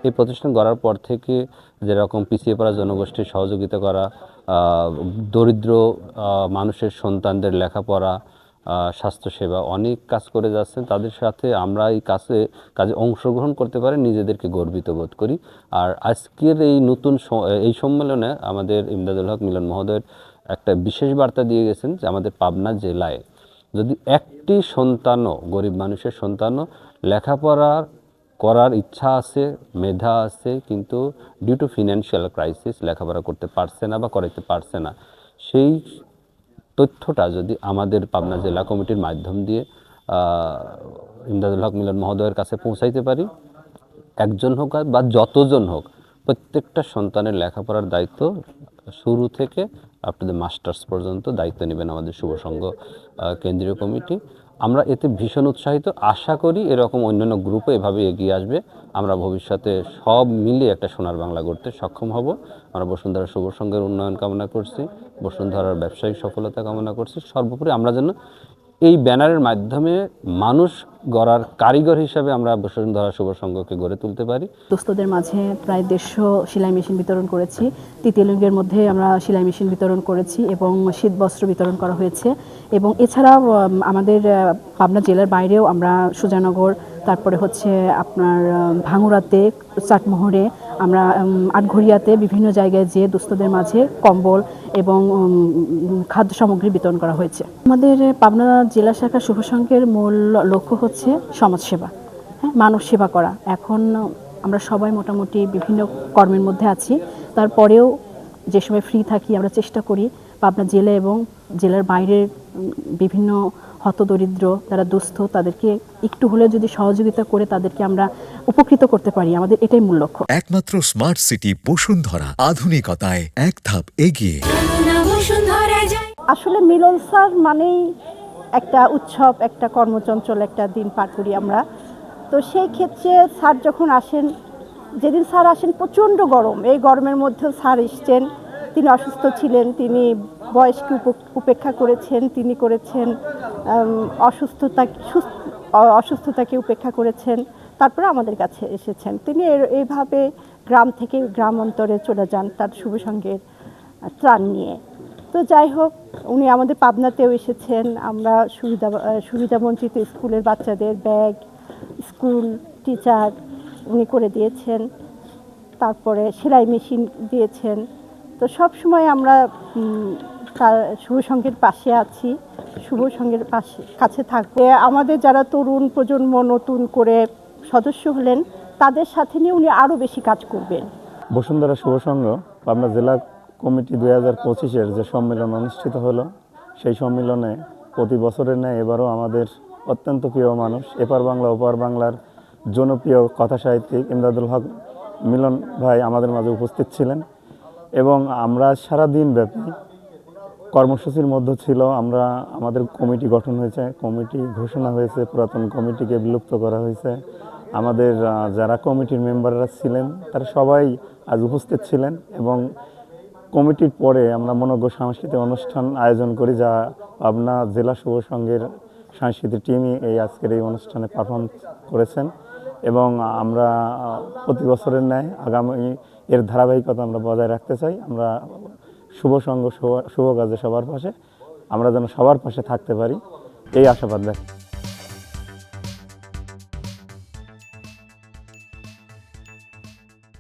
এই প্রতিষ্ঠান গড়ার পর থেকে যেরকম পিছিয়ে পড়া জনগোষ্ঠীর সহযোগিতা করা, দরিদ্র মানুষের সন্তানদের লেখাপড়া, স্বাস্থ্যসেবা অনেক কাজ করে যাচ্ছেন। তাদের সাথে আমরা এই কাজে অংশগ্রহণ করতে পারে নিজেদেরকে গর্বিত বোধ করি। আর আজকের এই নতুন এই সম্মেলনে আমাদের ইমদাদুল হক মিলন মহোদয়ের একটা বিশেষ বার্তা দিয়ে গেছেন যে আমাদের পাবনা জেলায় যদি একটি সন্তানও, গরিব মানুষের সন্তানও লেখাপড়া করার ইচ্ছা আছে, মেধা আছে, কিন্তু ডিউ টু ফিনান্সিয়াল ক্রাইসিস লেখাপড়া করতে পারছে না বা করাইতে পারছে না, সেই তথ্যটা যদি আমাদের পাবনা জেলা কমিটির মাধ্যম দিয়ে ইমদাদুল হক মিলন মহোদয়ের কাছে পৌঁছাইতে পারি, একজন হোক বা যতজন হোক, প্রত্যেকটা সন্তানের লেখাপড়ার দায়িত্ব শুরু থেকে আপনাদের মাস্টার্স পর্যন্ত দায়িত্ব নেবেন আমাদের শুভ সংঘ কেন্দ্রীয় কমিটি। আমরা এতে ভীষণ উৎসাহিত, আশা করি এরকম অন্যান্য গ্রুপও এভাবে এগিয়ে আসবে। আমরা ভবিষ্যতে সব মিলে একটা সোনার বাংলা গড়তে সক্ষম হব। আমরা বসুন্ধরা শুভ সংঘের উন্নয়ন কামনা করছি, বসুন্ধরার ব্যবসায়িক সফলতা কামনা করছি। সর্বোপরি আমরা যেন এই ব্যানারের মাধ্যমে মানুষ গড়ার কারিগর হিসাবে আমরা বসুন্ধরা শুভ সংঘকে গড়ে তুলতে পারি। দুস্থদের মাঝে প্রায় 150 সেলাই মেশিন বিতরণ করেছি। তৃতীয় লিঙ্গের মধ্যে আমরা সেলাই মেশিন বিতরণ করেছি এবং শীত বস্ত্র বিতরণ করা হয়েছে। এবং এছাড়াও আমাদের পাবনা জেলার বাইরেও আমরা সুজানগর, তারপরে হচ্ছে আপনার ভাঙুরাতে, চাটমোহরে, আমরা আটঘরিয়াতে বিভিন্ন জায়গায় যেয়ে দুস্থদের মাঝে কম্বল এবং খাদ্য সামগ্রী বিতরণ করা হয়েছে। আমাদের পাবনা জেলা শাখা শুভ সংঘের মূল লক্ষ্য হচ্ছে সমাজসেবা, মানব সেবা করা। এখন আমরা সবাই মোটামুটি বিভিন্ন কর্মের মধ্যে আছি, তারপরেও যে সময় ফ্রি থাকি আমরা চেষ্টা করি পাবনা জেলা এবং জেলার বাইরের বিভিন্ন হতদরিদ্র যারা দুস্থ তাদেরকে একটু হলেও যদি সহযোগিতা করে তাদেরকে আমরা উপকৃত করতে পারি, আমাদের এটাই মূল লক্ষ্য। একমাত্র স্মার্ট সিটি বসুন্ধরা, আধুনিকতায় এক ধাপ এগিয়ে। আসলে মিলন স্যার মানেই একটা উৎসব, একটা কর্মচঞ্চল একটা দিন পার করি আমরা। তো সেই ক্ষেত্রে স্যার যখন আসেন, যেদিন স্যার আসেন প্রচণ্ড গরম, এই গরমের মধ্যেও স্যার এসছেন। তিনি অসুস্থ ছিলেন, তিনি বয়সকে উপেক্ষা করেছেন, তিনি করেছেন অসুস্থতাকে উপেক্ষা করেছেন, তারপরে আমাদের কাছে এসেছেন। তিনি এইভাবে গ্রাম থেকে গ্রাম অন্তরে চলে যান তার শুভ সংঘের ত্রাণ নিয়ে। তো যাই হোক, উনি আমাদের পাবনাতেও এসেছেন। আমরা সুবিধাবঞ্চিত স্কুলের বাচ্চাদের ব্যাগ, স্কুল টিচার উনি করে দিয়েছেন, তারপরে সেলাই মেশিন দিয়েছেন। তো সব সময় আমরা তার শুভ সংঘের পাশে আছি, শুভ সংঘের কাছে থাকবে। আমাদের যারা তরুণ প্রজন্ম নতুন করে সদস্য হলেন, তাদের সাথে নিয়ে উনি আরও বেশি কাজ করবেন। বসুন্ধরা শুভ সংঘ পাবনা জেলা কমিটি 2025-এর যে সম্মেলন অনুষ্ঠিত হলো, সেই সম্মেলনে প্রতি বছরের ন্যায় এবারও আমাদের অত্যন্ত প্রিয় মানুষ, এপার বাংলা ওপার বাংলার জনপ্রিয় কথা সাহিত্যিক ইমদাদুল হক মিলন ভাই আমাদের মাঝে উপস্থিত ছিলেন। এবং আমরা সারাদিন ব্যাপী কর্মসূচির মধ্যে ছিল, আমাদের কমিটি গঠন হয়েছে, কমিটি ঘোষণা হয়েছে, পুরাতন কমিটিকে বিলুপ্ত করা হয়েছে। আমাদের যারা কমিটির মেম্বাররা ছিলেন তারা সবাই আজ উপস্থিত ছিলেন। এবং কমিটির পরে আমরা মনোজ্ঞ সাংস্কৃতিক অনুষ্ঠান আয়োজন করি, যা পাবনা জেলা শুভ সংঘের সাংস্কৃতিক টিমই আজকের এই অনুষ্ঠানে পারফর্ম করেছেন। এবং আমরা প্রতি বছরের ন্যায় আগামী এর ধারাবাহিকতা আমরা বজায় রাখতে চাই। আমরা শুভ সংঘ শুভ কাজে সবার পাশে, আমরা যেন সবার পাশে থাকতে পারি, এই আশাবাদ রাখি।